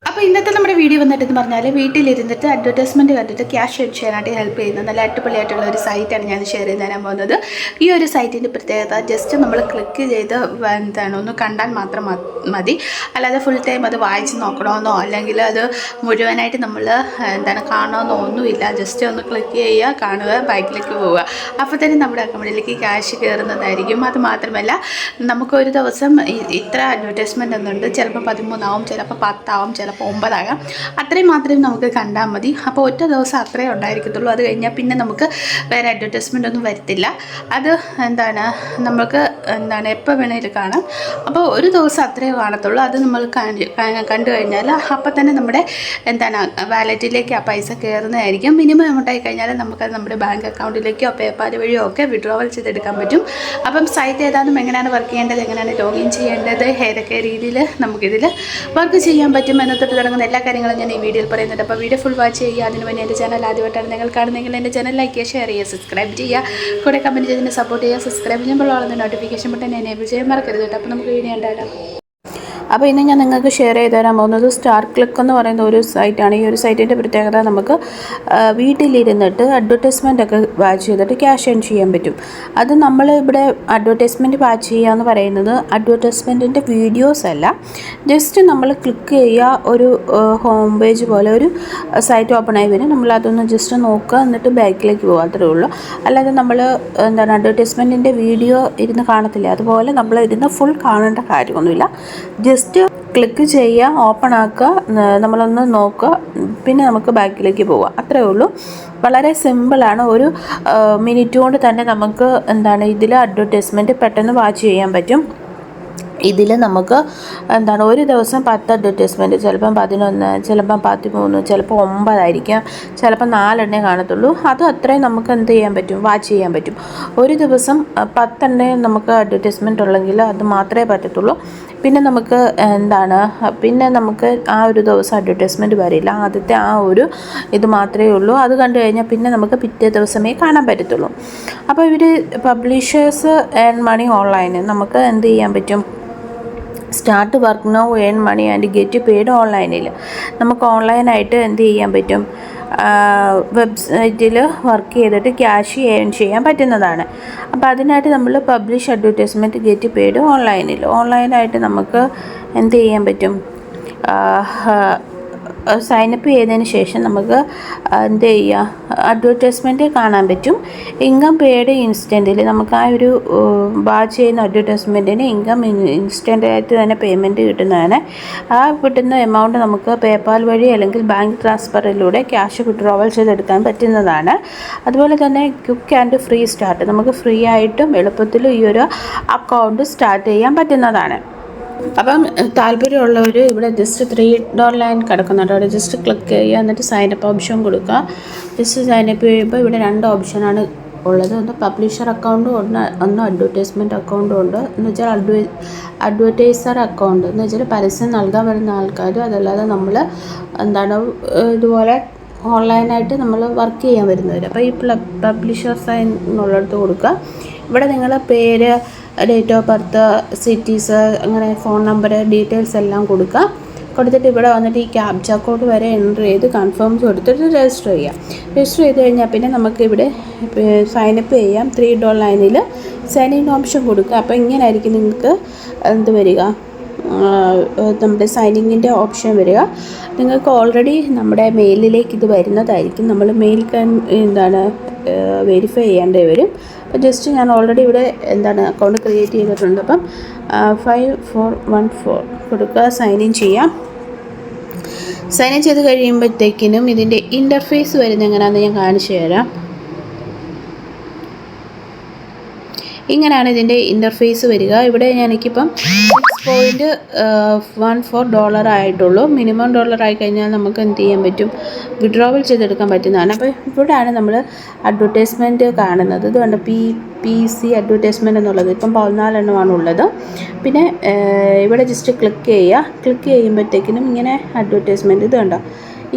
അപ്പോൾ ഇന്നത്തെ നമ്മുടെ വീഡിയോ വന്നിട്ടെന്ന് പറഞ്ഞാൽ വീട്ടിലിരുന്നിട്ട് അഡ്വർടൈസ്മെൻറ്റ് കണ്ടിട്ട് ക്യാഷ് ഏൺ ചെയ്യാനായിട്ട് ഹെൽപ്പ് ചെയ്യുന്ന നല്ല അടിപൊളിയായിട്ടുള്ള ഒരു സൈറ്റാണ് ഞാൻ ഷെയർ ചെയ്ത് തരാൻ പോകുന്നത്. ഈ ഒരു സൈറ്റിൻ്റെ പ്രത്യേകത ജസ്റ്റ് നമ്മൾ ക്ലിക്ക് ചെയ്ത് ഒന്ന് കണ്ടാൽ മാത്രം മതി. അല്ലാതെ ഫുൾ ടൈം അത് വായിച്ച് നോക്കണമെന്നോ അല്ലെങ്കിൽ അത് മുഴുവനായിട്ട് നമ്മൾ കാണണമെന്നോ ഒന്നുമില്ല. ജസ്റ്റ് ഒന്ന് ക്ലിക്ക് ചെയ്യുക, കാണുക, ബാക്കിലേക്ക് പോവുക. അപ്പോൾ തന്നെ നമ്മുടെ അക്കൗണ്ടിലേക്ക് ക്യാഷ് കയറുന്നതായിരിക്കും. അത് മാത്രമല്ല നമുക്കൊരു ദിവസം ഇത്ര അഡ്വർടൈസ്മെൻറ്റ് എന്നുണ്ട്. ചിലപ്പോൾ 13 ആവും, ചിലപ്പോൾ 10 ആവും, ചിലപ്പോൾ 9 ആകാം. അത്രയും മാത്രമേ നമുക്ക് കണ്ടാൽ മതി. അപ്പോൾ ഒറ്റ ദിവസം അത്രേ ഉണ്ടായിരിക്കത്തുള്ളൂ. അത് കഴിഞ്ഞാൽ പിന്നെ നമുക്ക് വേറെ അഡ്വർടൈസ്മെൻ്റ് ഒന്നും വരത്തില്ല. അത് നമുക്ക് എപ്പോൾ വേണേലും കാണാം. അപ്പോൾ ഒരു ദിവസം അത്രേ കാണത്തുള്ളൂ. അത് നമ്മൾ കണ്ടു കഴിഞ്ഞാൽ അപ്പം തന്നെ നമ്മുടെ വാലറ്റിലേക്ക് ആ പൈസ കയറുന്നതായിരിക്കും. മിനിമം എമൗണ്ട് ആയി കഴിഞ്ഞാൽ നമുക്കത് നമ്മുടെ ബാങ്ക് അക്കൗണ്ടിലേക്കോ പേപ്പാൽ വഴിയോ ഒക്കെ വിഡ്രോവൽ ചെയ്തെടുക്കാൻ പറ്റും. അപ്പം സൈറ്റ് ഏതാണെന്നും എങ്ങനെയാണ് വർക്ക് ചെയ്യേണ്ടത്, എങ്ങനെയാണ് ലോഗിൻ ചെയ്യേണ്ടത്, ഏതൊക്കെ രീതിയിൽ നമുക്കിതിൽ വർക്ക് ചെയ്യാൻ പറ്റും എന്നൊക്കെ തുടങ്ങുന്ന എല്ലാ കാര്യങ്ങളും ഞാൻ ഈ വീഡിയോയിൽ പറയുന്നുണ്ട്. അപ്പോൾ വീഡിയോ ഫുൾ വാച്ച് ചെയ്യുക. അതിന് മുന്നേ എൻ്റെ ചാനൽ ആദ്യമായിട്ടാണ് നിങ്ങൾ കാണുന്നതെങ്കിൽ എൻ്റെ ചാനൽ ലൈക്ക് ചെയ്യുക, ഷെയർ ചെയ്യുക, സബ്സ്ക്രൈബ് ചെയ്യുക, കൂടെ കമൻറ്റ് ചെയ്തതിന് സപ്പോർട്ട് ചെയ്യുക. സബ്സ്ക്രൈബ് ചെയ്യുമ്പോൾ ഉള്ള നോട്ടിഫിക്കേഷൻ ബട്ടൺ എനേബിൾ ചെയ്യാൻ മറക്കരുത് കേട്ടോ. അപ്പോൾ നമുക്ക് വീഡിയോ ഉണ്ടാകാം. അപ്പോൾ ഇന്ന് ഞാൻ നിങ്ങൾക്ക് ഷെയർ ചെയ്ത് തരാൻ പോകുന്നത് സ്റ്റാർ ക്ലിക്ക് എന്ന് പറയുന്ന ഒരു സൈറ്റാണ്. ഈ ഒരു സൈറ്റിൻ്റെ പ്രത്യേകത നമുക്ക് വീട്ടിലിരുന്നിട്ട് അഡ്വർടൈസ്മെൻ്റ് ഒക്കെ വാച്ച് ചെയ്തിട്ട് ക്യാഷ് ഏൺ ചെയ്യാൻ പറ്റും. അത് നമ്മൾ ഇവിടെ അഡ്വർടൈസ്മെൻറ്റ് വാച്ച് ചെയ്യുക എന്ന് പറയുന്നത് അഡ്വർടൈസ്മെൻറ്റിൻ്റെ വീഡിയോസ് അല്ല. ജസ്റ്റ് നമ്മൾ ക്ലിക്ക് ചെയ്യുക, ഒരു ഹോം പേജ് പോലെ ഒരു സൈറ്റ് ഓപ്പൺ ആയി വരും. നമ്മളതൊന്ന് ജസ്റ്റ് നോക്കുക, എന്നിട്ട് ബാക്കിലേക്ക് പോകുക, അത്രേ ഉള്ളൂ. അല്ലാതെ നമ്മൾ അഡ്വർടൈസ്മെൻറ്റിൻ്റെ വീഡിയോ ഇരുന്ന് കാണത്തില്ല, അതുപോലെ നമ്മൾ ഇരുന്ന് ഫുൾ കാണേണ്ട കാര്യമൊന്നുമില്ല. ജസ്റ്റ് ക്ലിക്ക് ചെയ്യുക, ഓപ്പൺ ആക്കുക, നമ്മളൊന്ന് നോക്കുക, പിന്നെ നമുക്ക് ബാക്കിലേക്ക് പോവുക, അത്രേ ഉള്ളൂ. വളരെ സിമ്പിളാണ്. ഒരു മിനിറ്റ് കൊണ്ട് തന്നെ നമുക്ക് ഇതിൽ അഡ്വർടൈസ്മെൻറ്റ് പെട്ടെന്ന് വാച്ച് ചെയ്യാൻ പറ്റും. ഇതിൽ നമുക്ക് ഒരു ദിവസം 10 അഡ്വർടൈസ്മെൻറ്റ്, ചിലപ്പം 11, ചിലപ്പം 13, ചിലപ്പോൾ 9 ആയിരിക്കാം, ചിലപ്പോൾ 4 എണ്ണേ കാണത്തുള്ളൂ. അത് അത്രയും നമുക്ക് ചെയ്യാൻ പറ്റും, വാച്ച് ചെയ്യാൻ പറ്റും. ഒരു ദിവസം 10 എണ്ണേ നമുക്ക് അഡ്വർടൈസ്മെൻറ്റ് ഉള്ളെങ്കിൽ അത് മാത്രമേ പറ്റത്തുള്ളൂ. പിന്നെ നമുക്ക് ആ ഒരു ദിവസം അഡ്വർടൈസ്മെൻറ്റ് വരില്ല. ആദ്യത്തെ ആ ഒരു ഇത് മാത്രമേ ഉള്ളൂ. അത് കണ്ടു കഴിഞ്ഞാൽ പിന്നെ നമുക്ക് പിറ്റേ ദിവസമേ കാണാൻ പറ്റത്തുള്ളൂ. അപ്പോൾ ഇവർ പബ്ലിഷേഴ്സ് ഏൺ മണി ഓൺലൈൻ നമുക്ക് ചെയ്യാൻ പറ്റും. Start work now, earn money and get paid ഓൺലൈനിൽ നമുക്ക് ഓൺലൈനായിട്ട് ചെയ്യാൻ പറ്റും. വെബ്സൈറ്റിൽ വർക്ക് ചെയ്തിട്ട് ക്യാഷ് ഏൺ ചെയ്യാൻ പറ്റുന്നതാണ്. അപ്പോൾ അതിനായിട്ട് നമ്മൾ പബ്ലിഷ് അഡ്വർടൈസ്മെൻറ്റ് ഗെറ്റ് പെയ്ഡ് ഓൺലൈനായിട്ട് നമുക്ക് ചെയ്യാൻ പറ്റും. സൈനപ്പ് ചെയ്തതിന് ശേഷം നമുക്ക് അഡ്വർടൈസ്മെൻറ്റ് കാണാൻ പറ്റും. ഇൻകം പെയ്ഡ് ഇൻസ്റ്റൻറ്റിൽ നമുക്ക് ആ ഒരു വാച്ച് ചെയ്യുന്ന അഡ്വർടൈസ്മെൻറ്റിന് ഇൻകം ഇൻസ്റ്റൻ്റായിട്ട് തന്നെ പേയ്മെൻറ്റ് കിട്ടുന്നതാണ്. ആ കിട്ടുന്ന എമൗണ്ട് നമുക്ക് പേപ്പാൽ വഴി അല്ലെങ്കിൽ ബാങ്ക് ട്രാൻസ്ഫറിലൂടെ ക്യാഷ് വിഡ്രോവൽ ചെയ്തെടുക്കാൻ പറ്റുന്നതാണ്. അതുപോലെ തന്നെ ക്വിക്ക് ആൻഡ് ഫ്രീ സ്റ്റാർട്ട്, നമുക്ക് ഫ്രീ ആയിട്ടും എളുപ്പത്തിലും ഈ ഒരു അക്കൗണ്ട് സ്റ്റാർട്ട് ചെയ്യാൻ പറ്റുന്നതാണ്. അപ്പം താല്പര്യമുള്ളവർ ഇവിടെ ജസ്റ്റ് $3 ലൈൻ കിടക്കുന്നുണ്ട്, അവിടെ ജസ്റ്റ് ക്ലിക്ക് ചെയ്യുക, എന്നിട്ട് സൈനപ്പ് ഓപ്ഷൻ കൊടുക്കുക. ജസ്റ്റ് സൈനപ്പ് ചെയ്യുമ്പോൾ ഇവിടെ 2 ഓപ്ഷനാണ് ഉള്ളത്. ഒന്ന് പബ്ലിഷർ അക്കൗണ്ടും ഒന്ന് അഡ്വർടൈസ്മെൻറ്റ് അക്കൗണ്ടും ഉണ്ട്. എന്ന് വെച്ചാൽ അഡ്വർടൈസർ അക്കൗണ്ട് എന്ന് വെച്ചാൽ പരസ്യം നൽകാൻ വരുന്ന ആൾക്കാർ, അതല്ലാതെ നമ്മൾ ഇതുപോലെ ഓൺലൈനായിട്ട് നമ്മൾ വർക്ക് ചെയ്യാൻ വരുന്നവർ. അപ്പോൾ ഈ പബ്ലിഷർ സൈൻ എന്നുള്ളിടത്ത് കൊടുക്കുക. ഇവിടെ നിങ്ങൾ പേര്, ഡേറ്റ് ഓഫ് ബർത്ത്, സിറ്റീസ്, അങ്ങനെ ഫോൺ നമ്പർ, ഡീറ്റെയിൽസ് എല്ലാം കൊടുത്തിട്ട് ഇവിടെ വന്നിട്ട് ഈ ക്യാപ്ച കോഡ് വരെ എൻ്റർ ചെയ്ത് കൺഫേം കൊടുത്തിട്ട് രജിസ്റ്റർ ചെയ്യാം. രജിസ്റ്റർ ചെയ്ത് കഴിഞ്ഞാൽ പിന്നെ നമുക്ക് ഇവിടെ സൈനപ്പ് ചെയ്യാം. $3 ലൈനിൽ സൈൻ ഇൻ ഓപ്ഷൻ കൊടുക്കുക. അപ്പോൾ ഇങ്ങനെ ആയിരിക്കും നിങ്ങൾക്ക് വരിക, നമ്മുടെ സൈനിങ്ങിൻ്റെ ഓപ്ഷൻ വരിക. നിങ്ങൾക്ക് ഓൾറെഡി നമ്മുടെ മെയിലിലേക്ക് ഇത് വരുന്നതായിരിക്കും. നമ്മൾ മെയിൽ വെരിഫൈ ചെയ്യേണ്ടി വരും. അപ്പോൾ ജസ്റ്റ് ഞാൻ ഓൾറെഡി ഇവിടെ അക്കൗണ്ട് ക്രിയേറ്റ് ചെയ്തിട്ടുണ്ട്. അപ്പം 5414 കൊടുക്കുക, സൈൻ ഇൻ ചെയ്യാം. സൈൻ ഇൻ ചെയ്ത് കഴിയുമ്പോഴത്തേക്കിനും ഇതിൻ്റെ ഇൻ്റർഫേസ് വരുന്നത് എങ്ങനെയാണെന്ന് ഞാൻ കാണിച്ചു തരാം. ഇങ്ങനെയാണ് ഇതിൻ്റെ ഇൻ്റർഫേസ് വരിക. ഇവിടെ എനിക്കിപ്പം $6.14 ആയിട്ടുള്ളൂ. മിനിമം ഡോളർ ആയി കഴിഞ്ഞാൽ നമുക്ക് ചെയ്യാൻ പറ്റും, വിഡ്രോവൽ ചെയ്തെടുക്കാൻ പറ്റുന്നതാണ്. അപ്പോൾ ഇവിടെയാണ് നമ്മൾ അഡ്വർടൈസ്മെൻറ്റ് കാണുന്നത്. ഇതുകൊണ്ട് PC അഡ്വർടൈസ്മെൻറ്റ് എന്നുള്ളത് ഇപ്പം 14 എണ്ണമാണ് ഉള്ളത്. പിന്നെ ഇവിടെ ജസ്റ്റ് ക്ലിക്ക് ചെയ്യുമ്പോഴത്തേക്കിനും ഇങ്ങനെ അഡ്വർടൈസ്മെൻറ്റ് ഇത് കണ്ടോ,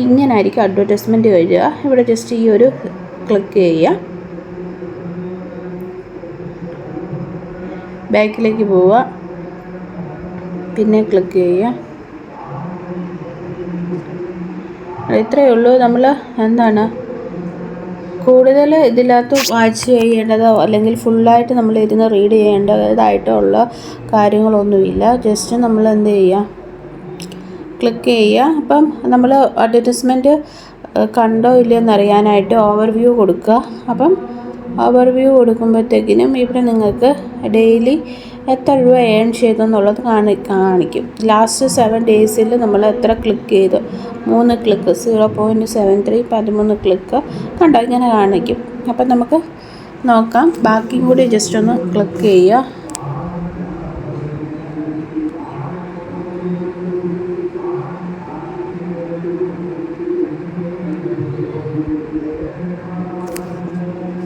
ഇങ്ങനെ ആയിരിക്കും അഡ്വർടൈസ്മെൻറ്റ് വരിക. ഇവിടെ ജസ്റ്റ് ഈ ഒരു ക്ലിക്ക് ചെയ്യുക, ബാക്കിലേക്ക് പോവുക, പിന്നെ ക്ലിക്ക് ചെയ്യുക. ഇത്രയേ ഉള്ളൂ. നമ്മൾ എന്താണ് കൂടുതൽ ഇതിനകത്ത് വാച്ച് ചെയ്യേണ്ടതോ അല്ലെങ്കിൽ ഫുള്ളായിട്ട് നമ്മൾ ഇരുന്ന് റീഡ് ചെയ്യേണ്ടതായിട്ടുള്ള കാര്യങ്ങളൊന്നുമില്ല. ജസ്റ്റ് നമ്മൾ എന്ത് ചെയ്യുക, ക്ലിക്ക് ചെയ്യുക. അപ്പം നമ്മൾ അഡ്വർടൈസ്മെൻറ്റ് കണ്ടോ ഇല്ലയോ എന്നറിയാനായിട്ട് ഓവർവ്യൂ കൊടുക്കുക. അപ്പം ഓവർവ്യൂ കൊടുക്കുമ്പോഴത്തേക്കിനും ഇവിടെ നിങ്ങൾക്ക് ഡെയിലി എത്ര രൂപ ഏൺ ചെയ്തെന്നുള്ളത് കാണിക്കും. ലാസ്റ്റ് 7 ഡേയ്സിൽ നമ്മൾ എത്ര ക്ലിക്ക് ചെയ്തു, 3 ക്ലിക്ക് 0.73 13 ക്ലിക്ക് കണ്ടോ ഇങ്ങനെ കാണിക്കും. അപ്പം നമുക്ക് നോക്കാം. ബാക്കിയും കൂടി ജസ്റ്റ് ഒന്ന് ക്ലിക്ക് ചെയ്യുക.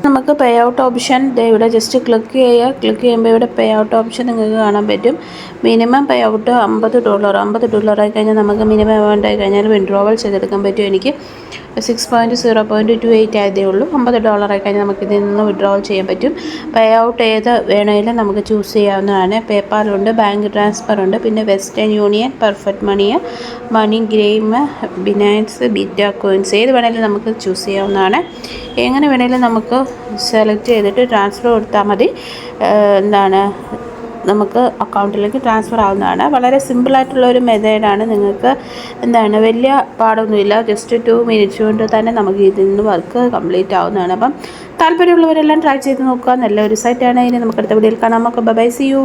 നമുക്ക് പേ ഔട്ട് ഓപ്ഷൻ ഇവിടെ ജസ്റ്റ് ക്ലിക്ക് ചെയ്യുക. ക്ലിക്ക് ചെയ്യുമ്പോൾ ഇവിടെ പേ ഔട്ട് ഓപ്ഷൻ നിങ്ങൾക്ക് കാണാൻ പറ്റും. മിനിമം പേ ഔട്ട് $50 ആയി കഴിഞ്ഞാൽ നമുക്ക് മിനിമം എമൗണ്ട് ആയി കഴിഞ്ഞാൽ വിഡ്രോവൽ ചെയ്തെടുക്കാൻ പറ്റും. എനിക്ക് 6.0.28 ആയതേ ഉള്ളൂ. $50 ആയി കഴിഞ്ഞാൽ നമുക്ക് ഇതിൽ നിന്ന് വിഡ്രോവൽ ചെയ്യാൻ പറ്റും. പേ ഔട്ട് ഏത് വേണമെങ്കിലും നമുക്ക് ചൂസ് ചെയ്യാവുന്നതാണ്. പേപ്പാലുണ്ട്, ബാങ്ക് ട്രാൻസ്ഫർ ഉണ്ട്, പിന്നെ വെസ്റ്റേൺ യൂണിയൻ, പെർഫെക്റ്റ് മണി ഗ്രെയിം, ബിനാൻസ്, ബീറ്റ കോയിൻസ് ഏത് വേണമെങ്കിലും നമുക്ക് ചൂസ് ചെയ്യാവുന്നതാണ്. എങ്ങനെ വേണമെങ്കിലും നമുക്ക് സെലക്ട് ചെയ്തിട്ട് ട്രാൻസ്ഫർ കൊടുത്താൽ മതി. നമുക്ക് അക്കൗണ്ടിലേക്ക് ട്രാൻസ്ഫർ ആവുന്നതാണ്. വളരെ സിമ്പിളായിട്ടുള്ളൊരു മെത്തേഡാണ്. നിങ്ങൾക്ക് വലിയ പാടൊന്നുമില്ല. ജസ്റ്റ് 2 മിനിറ്റ്സ് കൊണ്ട് തന്നെ നമുക്ക് ഇതിൽ നിന്ന് വർക്ക് കംപ്ലീറ്റ് ആവുന്നതാണ്. അപ്പം താല്പര്യമുള്ളവരെല്ലാം ട്രൈ ചെയ്ത് നോക്കുക. നല്ലൊരു സൈറ്റാണ്. ഇനി നമുക്ക് അടുത്ത വീഡിയോയിൽ കാണാം. നമുക്ക് ബൈ, സീ യു.